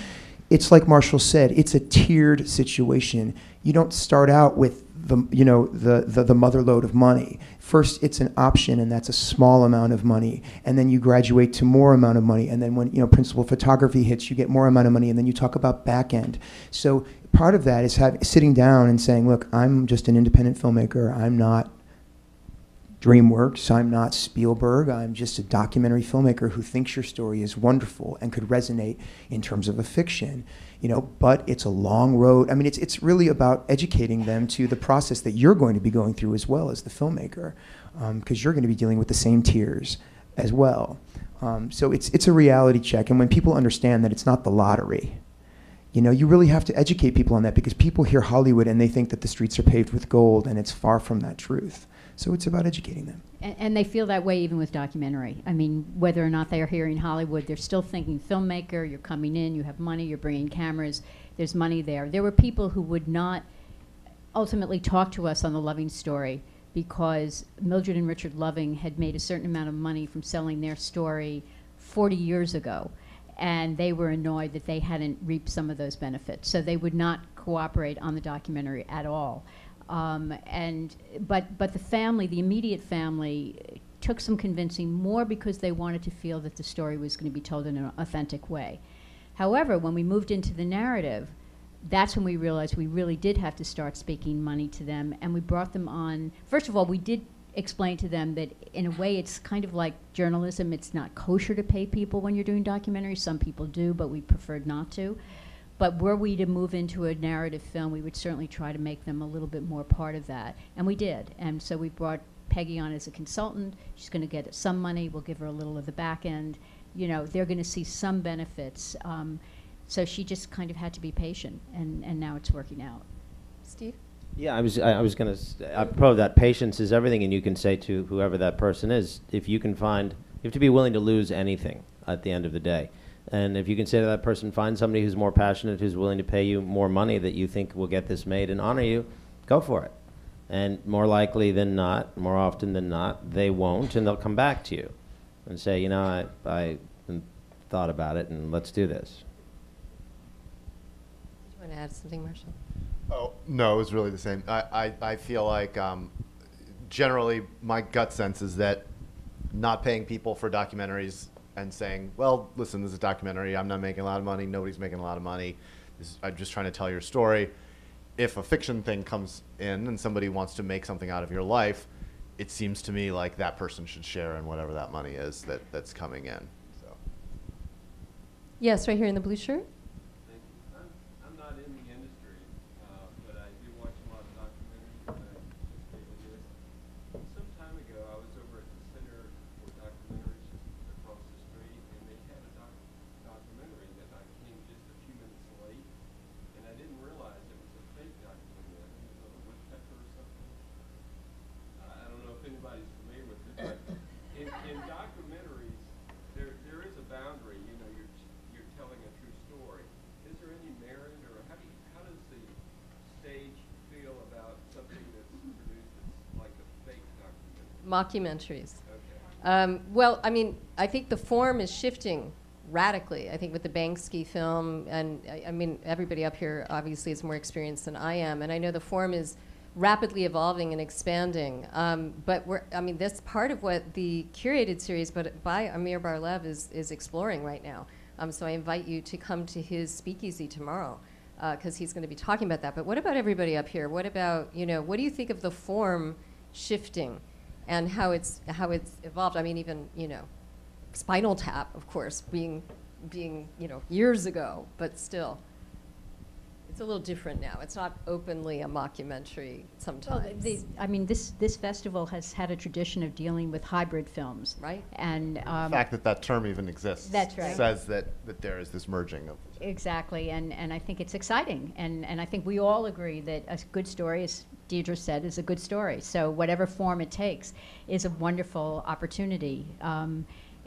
it's like Marshall said, it's a tiered situation. You don't start out with the mother lode of money. First, it's an option, and that's a small amount of money. And then you graduate to more amount of money. And then when principal photography hits, you get more amount of money. And then you talk about back end. So part of that is sitting down and saying, look, I'm just an independent filmmaker. I'm not DreamWorks. I'm not Spielberg. I'm just a documentary filmmaker who thinks your story is wonderful and could resonate in terms of a fiction. But it's a long road. I mean, it's really about educating them to the process that you're going to be going through as well as the filmmaker, because you're going to be dealing with the same tiers as well. So it's a reality check. And when people understand that it's not the lottery, you really have to educate people on that, because people hear Hollywood and they think that the streets are paved with gold, and it's far from that truth. So it's about educating them. And they feel that way even with documentary. I mean, whether or not they are here in Hollywood, they're still thinking filmmaker, you're coming in, you have money, you're bringing cameras, there's money there. There were people who would not ultimately talk to us on The Loving Story because Mildred and Richard Loving had made a certain amount of money from selling their story 40 years ago. And they were annoyed that they hadn't reaped some of those benefits. So they would not cooperate on the documentary at all. But the family, the immediate family, took some convincing, more because they wanted to feel that the story was going to be told in an authentic way. However, when we moved into the narrative, that's when we realized we really did have to start speaking money to them, and we brought them on. First of all, we did explain to them that in a way it's kind of like journalism. It's not kosher to pay people when you're doing documentaries. Some people do, but we preferred not to. But were we to move into a narrative film, we would certainly try to make them a little bit more part of that. And we did. And so we brought Peggy on as a consultant. She's going to get some money. We'll give her a little of the back end. They're going to see some benefits. So she just kind of had to be patient, and now it's working out. Steve? Yeah, I was going to, apropos that, patience is everything, and you can say to whoever that person is, if you can find, you have to be willing to lose anything at the end of the day. And if you can say to that person, find somebody who's more passionate, who's willing to pay you more money that you think will get this made and honor you, go for it. And more likely than not, more often than not, they won't, and they'll come back to you and say, you know, I thought about it, and let's do this. Do you want to add something, Marshall? Oh, no, it was really the same. I feel like generally my gut sense is that not paying people for documentaries and saying, well, listen, this is a documentary. I'm not making a lot of money. Nobody's making a lot of money. I'm just trying to tell your story. If a fiction thing comes in and somebody wants to make something out of your life, it seems to me like that person should share in whatever that money is that's coming in. So. Yes, right here in the blue shirt. Thank you. I'm not in the industry, but I do watch a lot of documentaries, and I participate in this. Some time ago, I was over at the Center for Documentaries just across the street, and they had a documentary that I came just a few minutes late, and I didn't realize it was a fake documentary. I think it was on a woodpecker or something. I don't know if anybody's familiar with it, but in documentaries, there is a boundary. You know, you're telling a true story. Is there any merit, or how does the stage feel about something that's produced that's like a fake documentary? Mockumentaries. Okay. Well, I mean, I think the form is shifting radically. I think with the Buirski film, and I mean, everybody up here obviously is more experienced than I am, and I know the form is rapidly evolving and expanding. But this part of what the curated series, but by Amir Bar-Lev, is exploring right now. So I invite you to come to his speakeasy tomorrow, because he's going to be talking about that. But what about everybody up here? What about, you know, what do you think of the form shifting and how it's evolved? I mean, even, you know, Spinal Tap, of course, being you know, years ago, but still. It's a little different now. It's not openly a mockumentary sometimes. Well, I mean, this festival has had a tradition of dealing with hybrid films. Right. And The fact that term even exists That's right. says that there is this merging of. Exactly, and I think it's exciting, and I think we all agree that a good story, as Deirdre said, is a good story. So whatever form it takes is a wonderful opportunity.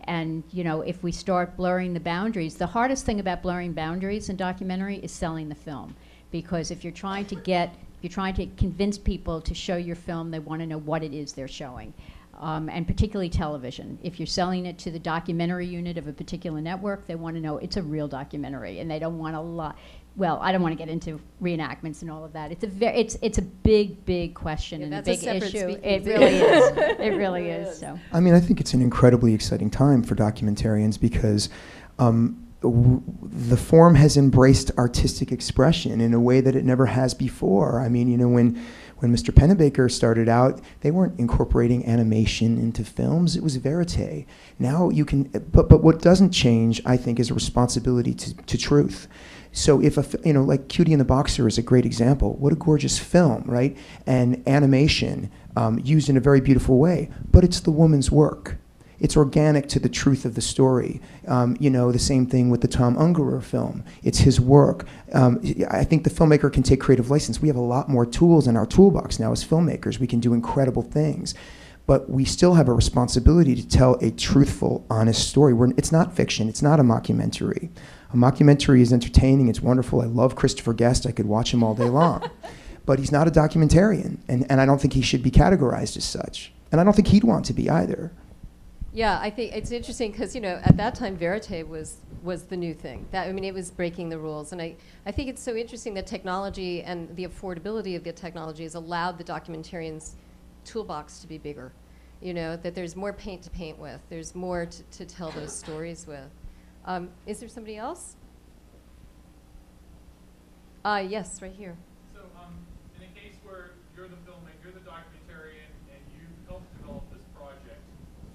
And you know, if we start blurring the boundaries, the hardest thing about blurring boundaries in documentary is selling the film, because if you're trying to convince people to show your film, they want to know what it is they're showing. And particularly television. If you're selling it to the documentary unit of a particular network, they want to know it's a real documentary, and they don't want a lot. Well, I don't want to get into reenactments and all of that. It's a big question, Yeah, and a that's a big separate issue. speakeasy. It really is. It really is. So. I mean, I think it's an incredibly exciting time for documentarians because the form has embraced artistic expression in a way that it never has before. I mean, you know, when Mr. Pennebaker started out, they weren't incorporating animation into films. It was verite. Now you can, but what doesn't change, I think, is a responsibility to truth. So if like Cutie and the Boxer is a great example. What a gorgeous film, right? And animation used in a very beautiful way, but it's the woman's work. It's organic to the truth of the story. You know, the same thing with the Tom Ungerer film. It's his work. I think the filmmaker can take creative license. We have a lot more tools in our toolbox now as filmmakers. We can do incredible things. But we still have a responsibility to tell a truthful, honest story. It's not fiction. It's not a mockumentary. A mockumentary is entertaining. It's wonderful. I love Christopher Guest. I could watch him all day long. But he's not a documentarian. And I don't think he should be categorized as such. And I don't think he'd want to be either. Yeah, I think it's interesting because, you know, at that time, verite was the new thing. I mean, it was breaking the rules. And I think it's so interesting that technology and the affordability of the technology has allowed the documentarian's toolbox to be bigger. You know, that there's more paint to paint with. There's more to tell those stories with. Is there somebody else? Yes, right here. So, in a case where you're the filmmaker, you're the documentarian, and you helped develop this project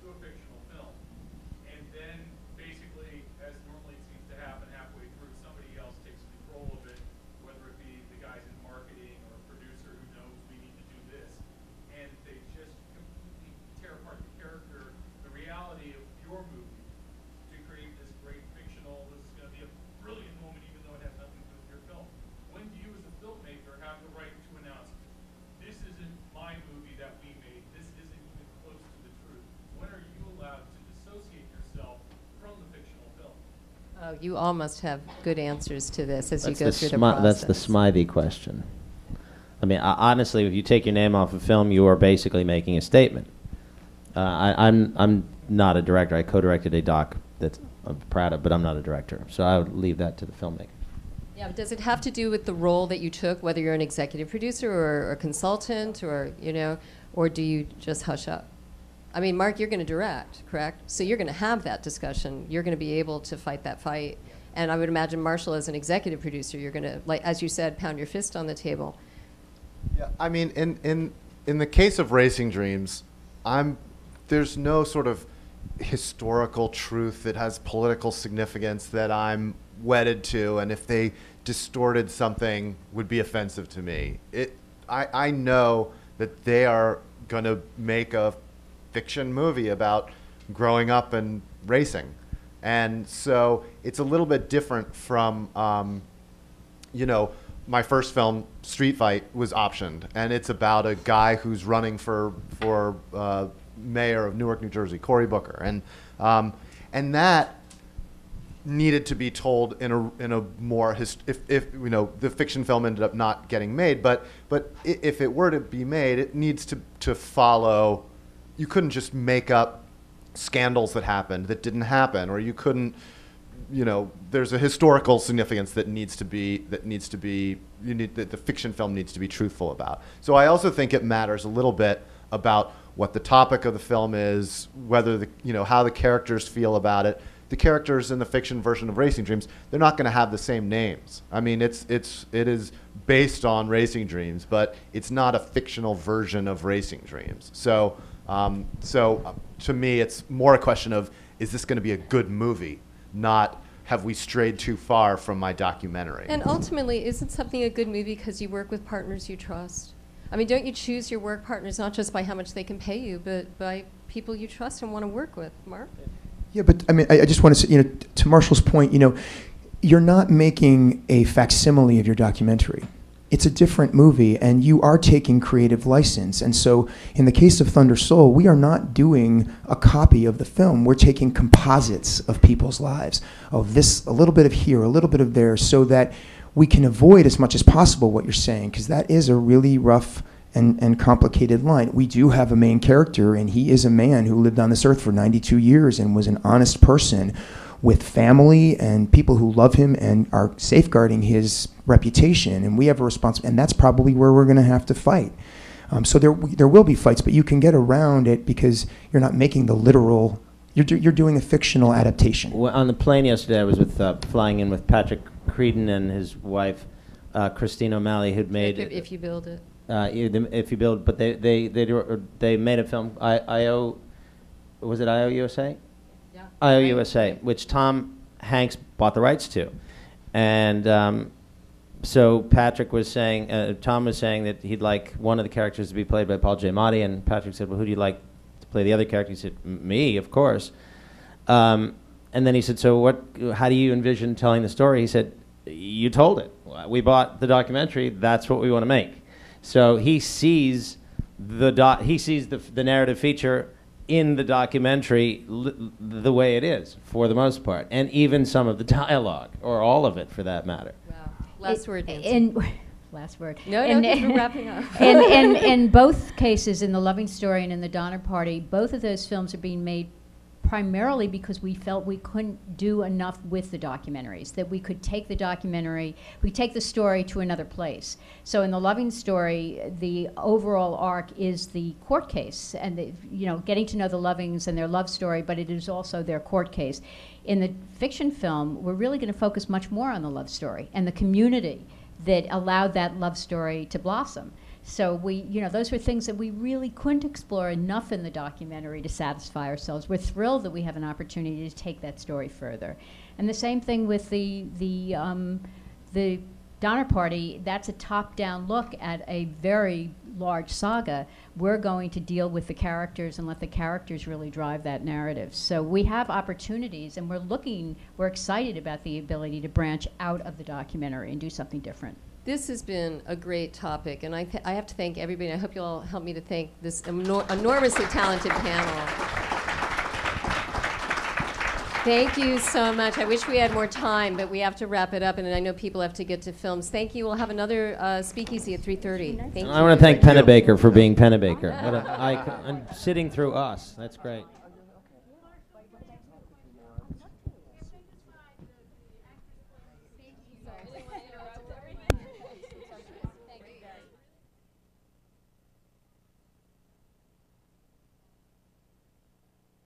to a fictional film, and then basically, as normally it seems to happen halfway through, somebody else takes control of it, whether it be the guys in marketing or a producer who knows we need to do this, and they just completely tear apart the character, the reality of your movie, to create this great fictional, this is going to be a brilliant moment even though it has nothing to do with your film. When do you as a filmmaker have the right to announce, this isn't my movie that we made, this isn't even close to the truth? When are you allowed to dissociate yourself from the fictional film? Oh, you all must have good answers to this as you That's go through the process. That's the Smythe question. I mean, honestly, if you take your name off a film, you are basically making a statement. I'm not a director. I co-directed a doc that I'm proud of, but I'm not a director. So I would leave that to the filmmaker. Yeah, but does it have to do with the role that you took, whether you're an executive producer or a consultant, or or do you just hush up? I mean, Mark, you're going to direct, correct? So you're going to have that discussion. You're going to be able to fight that fight. And I would imagine Marshall, as an executive producer, you're going to, like as you said, pound your fist on the table. Yeah, I mean, in the case of Racing Dreams, there's no sort of historical truth that has political significance that I'm wedded to, and if they distorted something would be offensive to me. I know that they are going to make a fiction movie about growing up and racing. And so it's a little bit different from, my first film, Street Fight, was optioned, and it's about a guy who's running for mayor of Newark, New Jersey, Cory Booker, and that needed to be told in a more if the fiction film ended up not getting made, but if it were to be made, it needs to follow. You couldn't just make up scandals that happened that didn't happen, or you couldn't. There's a historical significance that the fiction film needs to be truthful about. So I also think it matters a little bit about what the topic of the film is, whether how the characters feel about it. The characters in the fiction version of Racing Dreams, they're not going to have the same names. I mean, it is based on Racing Dreams, but it's not a fictional version of Racing Dreams. So to me, it's more a question of, is this going to be a good movie, not have we strayed too far from my documentary. And ultimately, isn't something a good movie because you work with partners you trust? I mean, don't you choose your work partners not just by how much they can pay you, but by people you trust and want to work with? Mark? Yeah, but I mean, I just want to say, to Marshall's point, you're not making a facsimile of your documentary. It's a different movie, and you are taking creative license. And so in the case of Thunder Soul, we are not doing a copy of the film. We're taking composites of people's lives. Oh, this, a little bit of here, a little bit of there, so that we can avoid as much as possible what you're saying, because that is a really rough and complicated line. We do have a main character, and he is a man who lived on this earth for 92 years and was an honest person with family and people who love him and are safeguarding his reputation. And we have a responsibility, and that's probably where we're going to have to fight. So there will be fights, but you can get around it because you're not making the literal. You're doing a fictional adaptation. Well, on the plane yesterday, I was flying in with Patrick Creedon and his wife, Christine O'Malley, who'd made If You Build It. If You Build, but they made a film. Was it IOUSA? Yeah. IOUSA, which Tom Hanks bought the rights to, and so Patrick was saying, Tom was saying that he'd like one of the characters to be played by Paul Giamatti, and Patrick said, "Well, who do you like to play the other character?" He said, "Me, of course." And then he said, "So how do you envision telling the story?" He said, "You told it. We bought the documentary. That's what we want to make." So he sees the narrative feature in the documentary the way it is, for the most part, and even some of the dialogue, or all of it, for that matter. Wow. Last word, Nancy. Last word. No, because we're wrapping up. In both cases, in The Loving Story and in The Donner Party, both of those films are being made primarily because we felt we couldn't do enough with the documentaries, that we could take the documentary, we take the story to another place. So in The Loving Story, the overall arc is the court case and getting to know the Lovings and their love story, but it is also their court case. In the fiction film, we're really going to focus much more on the love story and the community that allowed that love story to blossom. So those were things that we really couldn't explore enough in the documentary to satisfy ourselves. We're thrilled that we have an opportunity to take that story further. And the same thing with the Donner Party. That's a top-down look at a very large saga. We're going to deal with the characters and let the characters really drive that narrative. So we have opportunities, and we're excited about the ability to branch out of the documentary and do something different. This has been a great topic, and I have to thank everybody. I hope you'll all help me to thank this enormously talented panel. Thank you so much. I wish we had more time, but we have to wrap it up, and I know people have to get to films. Thank you. We'll have another speakeasy at 3:30. Thank you. I want to thank Pennebaker for being Pennebaker. What a icon. And sitting through us. That's great.